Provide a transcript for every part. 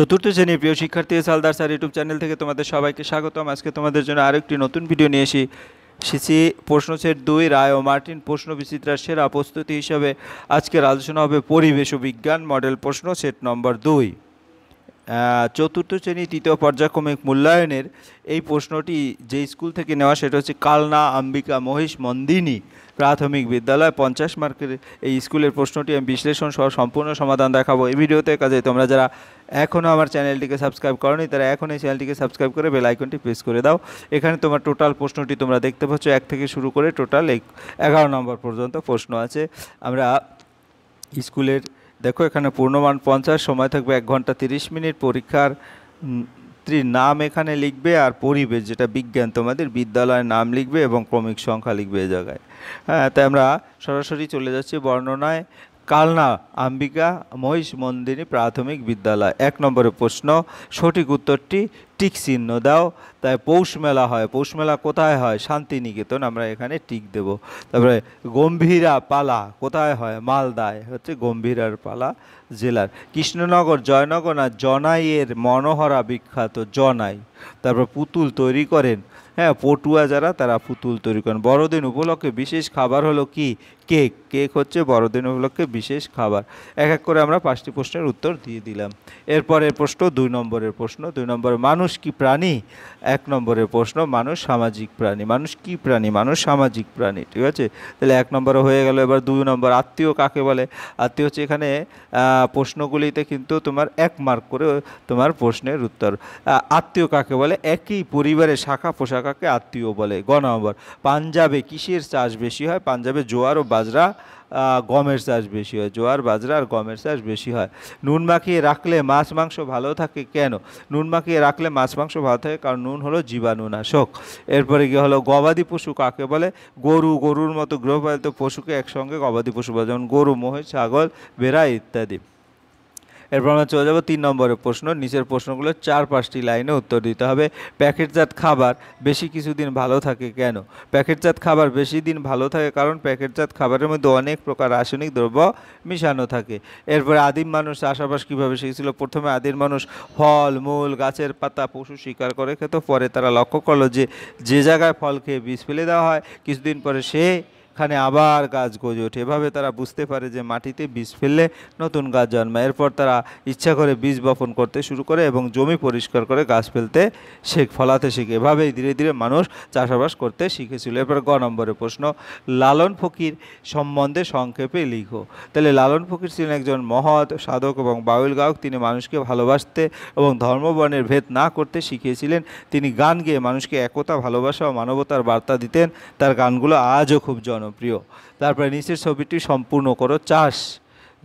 চতুর্থ শ্রেণীর প্রিয় শিক্ষার্থী সালদার স্যার ইউটিউব চ্যানেল থেকে তোমাদের সবাইকে স্বাগতম। আজকে তোমাদের জন্য আরেকটি নতুন ভিডিও নিয়ে এসেছি। প্রশ্ন সেট 2 রায় ও মার্টিন প্রশ্ন বিচিত্রার সেরা প্রস্তুতি হিসাবে আজকের আলোচনা হবে পরিবেশ ও বিজ্ঞান মডেল প্রশ্ন সেট নম্বর 2। চতুর্থ শ্রেণী তৃতীয় পর্যায়ক্রমিক মূল্যায়নের এই প্রশ্নটি যে স্কুল থেকে নেওয়া সেটা হচ্ছে কালনা আম্বিকা মহিষ মন্দিনী প্রাথমিক বিদ্যালয়। 50 মার্কের এই স্কুলের প্রশ্নটি আমি বিশ্লেষণ সহ সম্পূর্ণ সমাধান দেখাবো এই ভিডিওতে। কাজে তোমরা যারা এখনও আমার চ্যানেলটিকে সাবস্ক্রাইব করোনি তারা এখন এই চ্যানেলটিকে সাবস্ক্রাইব করে বেল আইকনটি প্রেস করে দাও। এখানে তোমার টোটাল প্রশ্নটি তোমরা দেখতে পাচ্ছ 1 থেকে শুরু করে টোটাল 11 নম্বর পর্যন্ত প্রশ্ন আছে। আমরা স্কুলের দেখো এখানে পূর্ণমান 50, সময় থাকবে 1 ঘন্টা 30 মিনিট। পরীক্ষার নাম এখানে লিখবে আর পরিবেশ যেটা বিজ্ঞান তোমাদের বিদ্যালয়ের নাম লিখবে এবং ক্রমিক সংখ্যা লিখবে এই জায়গায়। হ্যাঁ, তাই আমরা সরাসরি চলে যাচ্ছি বর্ণনায়। কালনা আম্বিকা মহিষ মন্দিনী প্রাথমিক বিদ্যালয় 1 নম্বরের প্রশ্ন, সঠিক উত্তরটি টিক চিহ্ন দাও। তাই পৌষ মেলা হয়, পৌষ মেলা কোথায় হয়? শান্তিনিকেতন, আমরা এখানে টিক দেব। তারপরে গম্ভীরা পালা কোথায় হয়? মালদায়, হচ্ছে গম্ভীরার পালা জেলার। কৃষ্ণনগর জয়নগর না জনাইয়ের মনোহরা বিখ্যাত? জনাই। তারপর পুতুল তৈরি করেন, হ্যাঁ পটুয়া যারা তারা পুতুল তৈরি করেন। বড়দিন উপলক্ষে বিশেষ খাবার হলো কি? কেক। কেক হচ্ছে বড়দিন উপলক্ষে বিশেষ খাবার। এক এক করে আমরা 5টি প্রশ্নের উত্তর দিয়ে দিলাম। এরপরের প্রশ্ন 2 নম্বরের প্রশ্ন। 2 নম্বরে মানুষ কি প্রাণী? 1 নম্বরের প্রশ্ন মানুষ সামাজিক প্রাণী। মানুষ কি প্রাণী? মানুষ সামাজিক প্রাণী। ঠিক আছে, তাহলে 1 নম্বরে হয়ে গেল। এবার 2 নম্বর, আত্মীয় কাকে বলে? আত্মীয় হচ্ছে এখানে প্রশ্নগুলিতে কিন্তু তোমার 1 মার্ক করে তোমার প্রশ্নের উত্তর। আত্মীয় কাকে বলে? একই পরিবারের শাখা পোশাকাকে আত্মীয় বলে। গ নম্বর, পাঞ্জাবে কিসের চাষ বেশি হয়? পাঞ্জাবে জোয়ার ও বাজরা গমের চাষ বেশি হয়। জোয়ার বাজরা আর গমের চাষ বেশি হয়। নুন মাখিয়ে রাখলে মাছ মাংস ভালো থাকে কেন? নুন মাখিয়ে রাখলে মাছ মাংস ভালো থাকে কারণ নুন হলো জীবাণুনাশক। এরপরে গিয়ে হলো গবাদি পশু কাকে বলে? গরু, গরুর মতো গৃহপালিত পশুকে একসঙ্গে গবাদি পশু বলে, যেমন গরু, মহিষ, ছাগল, ভেড়া ইত্যাদি। এরপর আমরা চলে যাব 3 নম্বরের প্রশ্ন। নিচের প্রশ্নগুলো 4-5টি লাইনে উত্তর দিতে হবে। প্যাকেটজাত খাবার বেশি কিছুদিন ভালো থাকে কেন? প্যাকেটজাত খাবার বেশি দিন ভালো থাকে কারণ প্যাকেটজাত খাবারের মধ্যে অনেক প্রকার রাসায়নিক দ্রব্য মিশানো থাকে। এরপরে আদিম মানুষ চাষাবাস কীভাবে শিখেছিল? প্রথমে আদিম মানুষ ফল মূল গাছের পাতা পশু শিকার করে খেত। পরে তারা লক্ষ্য করলো যে জায়গায় ফল খেয়ে বীজ ফেলে দেওয়া হয় কিছুদিন পরে সেখানে আবার গাছ গজে ওঠে। এভাবে তারা বুঝতে পারে যে মাটিতে বীজ ফেললে নতুন গাছ জন্মায়। এরপর তারা ইচ্ছা করে বীজ বপন করতে শুরু করে এবং জমি পরিষ্কার করে গাছ ফেলতে ফলাতে শিখে। এভাবেই ধীরে ধীরে মানুষ চাষাবাস করতে শিখেছিল। এরপর গ নম্বরের প্রশ্ন, লালন ফকির সম্বন্ধে সংক্ষেপে লিখো। তাহলে লালন ফকির ছিলেন একজন মহৎ সাধক এবং বাউল গায়ক। তিনি মানুষকে ভালোবাসতে এবং ধর্মবর্ণের ভেদ না করতে শিখিয়েছিলেন। তিনি গান গেয়ে মানুষকে একতা, ভালোবাসা ও মানবতার বার্তা দিতেন। তার গানগুলো আজও খুব জনপ্রিয়। তারপরে নিচের ছবিটি সম্পূর্ণ করো। চাষ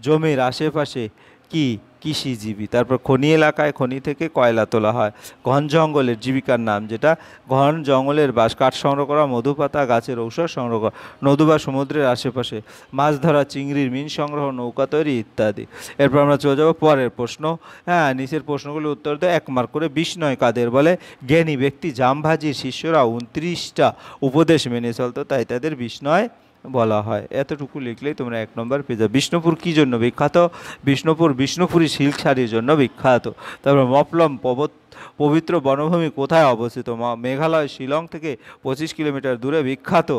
জমির আশেপাশে কি কৃষিজীবী। তারপর খনি এলাকায় খনি থেকে কয়লা তোলা হয়। ঘন জঙ্গলের জীবিকার নাম যেটা? ঘন জঙ্গলের বাস, কাঠ সংগ্রহ করা, মধুপাতা গাছের ঔষধ সংগ্রহ করা, নদী বা সমুদ্রের আশেপাশে মাছ ধরা, চিংড়ির মিন সংগ্রহ, নৌকা তৈরি ইত্যাদি। এরপর আমরা চলে যাব পরের প্রশ্ন। হ্যাঁ, নিচের প্রশ্নগুলো উত্তর দেয় 1 মার্ক করে। বিষ্ণয় কাদের বলে? জ্ঞানী ব্যক্তি। জামভাজির শিষ্যরা 29টা উপদেশ মেনে চলতো, তাই তাদের বিষ্ণয় বলা হয়। এতটুকু লিখলেই তোমরা 1 নম্বর পেয়ে যাবে। বিষ্ণুপুর কী জন্য বিখ্যাত? বিষ্ণুপুরি সিল্ক শাড়ির জন্য বিখ্যাত। তারপর মপলম পবিত্র বনভূমি কোথায় অবস্থিত? মেঘালয় শিলং থেকে 25 কিলোমিটার দূরে বিখ্যাত।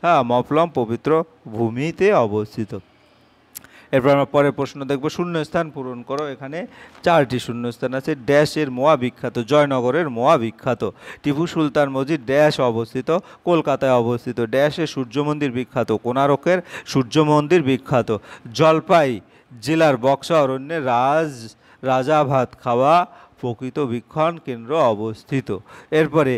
হ্যাঁ, মপলম পবিত্র ভূমিতে অবস্থিত। এরপর আমরা পরের প্রশ্ন দেখব। শূন্যস্থান পূরণ করো। এখানে 4টি শূন্যস্থান আছে। ড্যাশের মোয়া বিখ্যাত? জয়নগরের মোয়া বিখ্যাত। টিপু সুলতান মসজিদ ড্যাশ অবস্থিত? কলকাতায় অবস্থিত। ড্যাশের সূর্য মন্দির বিখ্যাত? কোণারকের সূর্য মন্দির বিখ্যাত। জলপাই জেলার বক্সা অরণ্যে রাজা ভাত খাওয়া প্রকৃত বীক্ষণ কেন্দ্র অবস্থিত। এরপরে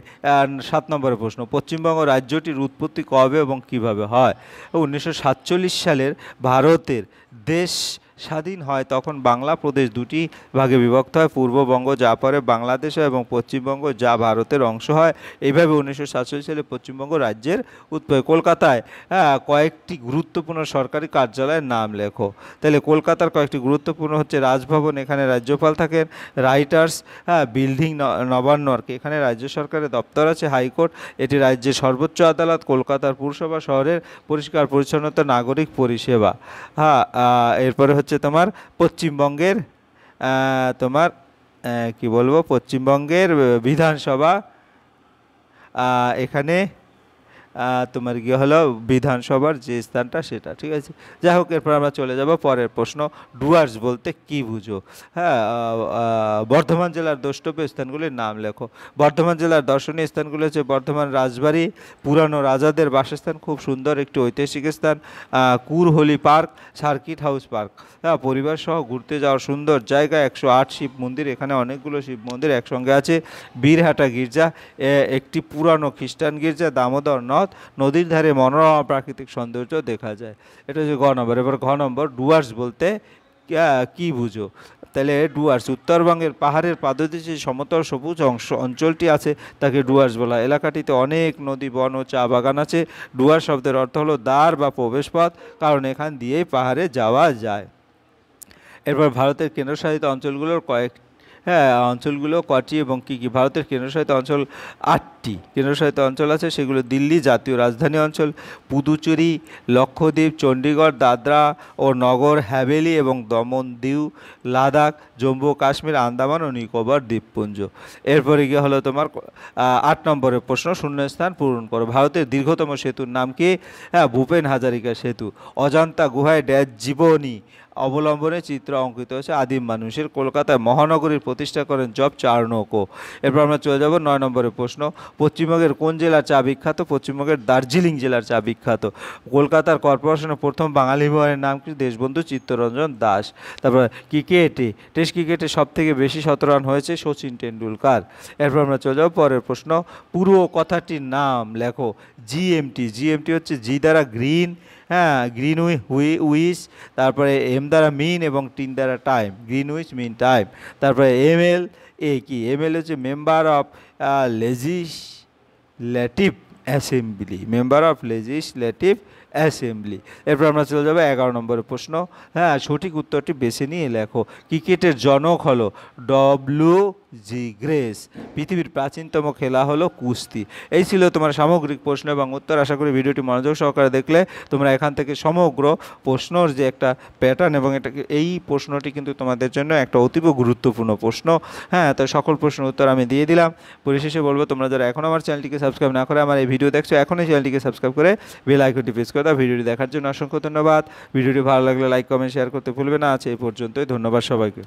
7 নম্বরের প্রশ্ন। পশ্চিমবঙ্গ রাজ্যটির উৎপত্তি কবে এবং কিভাবে হয়? 1947 সালের ভারতের দেশ স্বাধীন হয় তখন বাংলা প্রদেশ 2টি ভাগে বিভক্ত হয়। পূর্ববঙ্গ যা পরে বাংলাদেশ হয় এবং পশ্চিমবঙ্গ যা ভারতের অংশ হয়। এইভাবে 1947 সালে পশ্চিমবঙ্গ রাজ্যের উৎপত্তি। কলকাতায় কয়েকটি গুরুত্বপূর্ণ সরকারি কার্যালয়ের নাম লেখো। তাহলে কলকাতার কয়েকটি গুরুত্বপূর্ণ হচ্ছে রাজভবন, এখানে রাজ্যপাল থাকেন। রাইটার্স বিল্ডিং নবান্নর, এখানে রাজ্য সরকারের দপ্তর আছে। হাইকোর্ট, এটি রাজ্যের সর্বোচ্চ আদালত। কলকাতার পুরসভা শহরের পরিষ্কার পরিচ্ছন্নতা, নাগরিক পরিষেবা। এরপরে হচ্ছে তোমার পশ্চিমবঙ্গের তোমার কি বলবো, পশ্চিমবঙ্গের বিধানসভা, এখানে তোমার গিয়ে হলো বিধানসভার যে স্থানটা সেটা, ঠিক আছে। যাই হোক, এরপর আমরা চলে যাব পরের প্রশ্ন। ডুয়ার্স বলতে কি বুঝো? হ্যাঁ, বর্ধমান জেলার দ্রষ্টব্য স্থানগুলির নাম লেখো। বর্ধমান জেলার দর্শনীয় স্থানগুলি হচ্ছে বর্ধমান রাজবাড়ি, পুরানো রাজাদের বাসস্থান, খুব সুন্দর একটি ঐতিহাসিক স্থান, কুরহলি পার্ক, সার্কিট হাউস পার্ক। হ্যাঁ, পরিবার সহ ঘুরতে যাওয়ার সুন্দর জায়গা। 108 শিব মন্দির, এখানে অনেকগুলো শিব মন্দির একসঙ্গে আছে। বীরহাটা গির্জা, একটি পুরানো খ্রিস্টান গির্জা। দামোদর নদ, নদীর ধারে মনোরমা প্রাকৃতিক সৌন্দর্য দেখা যায়। এটা হচ্ছে গ নম্বর। এবার ঘ নম্বর, ডুয়ার্স বলতে কি বুঝো? তাহলে ডুয়ার্স উত্তরবঙ্গের পাহাড়ের পাদদেশে সমতল সবুজ অঞ্চলটি আছে, তাকে ডুয়ার্স বলা হয়। এলাকাটিতে অনেক নদী, বন ও চা বাগান আছে। ডুয়ার্স শব্দের অর্থ হলো দ্বার বা প্রবেশপথ, কারণ এখান দিয়েই পাহাড়ে যাওয়া যায়। এরপর ভারতের কেন্দ্রশাসিত অঞ্চলগুলোর অঞ্চলগুলো কটি এবং কী কী? ভারতের কেন্দ্রশাসিত অঞ্চল 8টি কেন্দ্রশাসিত অঞ্চল আছে, সেগুলো দিল্লি জাতীয় রাজধানী অঞ্চল, পুদুচেরি, লক্ষদ্বীপ, চণ্ডীগড়, দাদরা ও নগর হাভেলি এবং দমন দিউ, লাদাখ, জম্মু ও কাশ্মীর, আন্দামান ও নিকোবর দ্বীপপুঞ্জ। এরপরে গিয়ে হলো তোমার 8 নম্বরের প্রশ্ন, শূন্যস্থান পূরণ করো। ভারতের দীর্ঘতম সেতুর নাম কি? ভূপেন হাজারিকা সেতু। অজন্তা গুহায় ড্যাশ জীবনী অবলম্বনে চিত্র অঙ্কিত হয়েছে আদিম মানুষের। কলকাতায় মহানগরীর প্রতিষ্ঠা করেন জব চার্নোকো। এরপর আমরা চলে যাব 9 নম্বরের প্রশ্ন। পশ্চিমবঙ্গের কোন জেলার চা বিখ্যাত? পশ্চিমবঙ্গের দার্জিলিং জেলার চা বিখ্যাত। কলকাতার কর্পোরেশনের প্রথম বাঙালি মেয়রের নাম কি? দেশবন্ধু চিত্তরঞ্জন দাস। তারপর টেস্ট ক্রিকেটে সব থেকে বেশি শতরান হয়েছে সচিন টেন্ডুলকার। এরপর আমরা চলে যাব পরের প্রশ্ন। পুরো কথাটির নাম লেখো। জিএমটি হচ্ছে জি দ্বারা গ্রিন, গ্রিন উইচ, তারপরে এম দ্বারা মিন এবং টিন দ্বারা time, Greenwich mean time. তারপরে এমএল হচ্ছে মেম্বার অফ লেজিসলেটিভ অ্যাসেম্বলি। এরপর আমরা চলে যাবো 11 নম্বরের প্রশ্ন। সঠিক উত্তরটি বেছে নিয়ে লেখো। ক্রিকেটের জনক হলো WG গ্রেস। পৃথিবীর প্রাচীনতম খেলা হলো কুস্তি। এই ছিল তোমার সামগ্রিক প্রশ্ন এবং উত্তর। আশা করি ভিডিওটি মনোযোগ সহকারে দেখলে তোমরা এখান থেকে সমগ্র প্রশ্নর যে একটা প্যাটার্ন এবং এই প্রশ্নটি কিন্তু তোমাদের জন্য একটা অতীব গুরুত্বপূর্ণ প্রশ্ন। তো সকল প্রশ্নের উত্তর আমি দিয়ে দিলাম। পরিশেষে বলবো, তোমরা যারা এখন আমার চ্যানেলটিকে সাবস্ক্রাইব না করে আমার এই ভিডিও দেখছো, এখনই চ্যানেলটিকে সাবস্ক্রাইব করে বেল আইকনটি প্রেস করে দাও। ভিডিওটি দেখার জন্য অসংখ্য ধন্যবাদ। ভিডিওটি ভালো লাগলে লাইক, কমেন্ট, শেয়ার করতে ভুলবে না। আছে এই পর্যন্তই। ধন্যবাদ সবাইকে।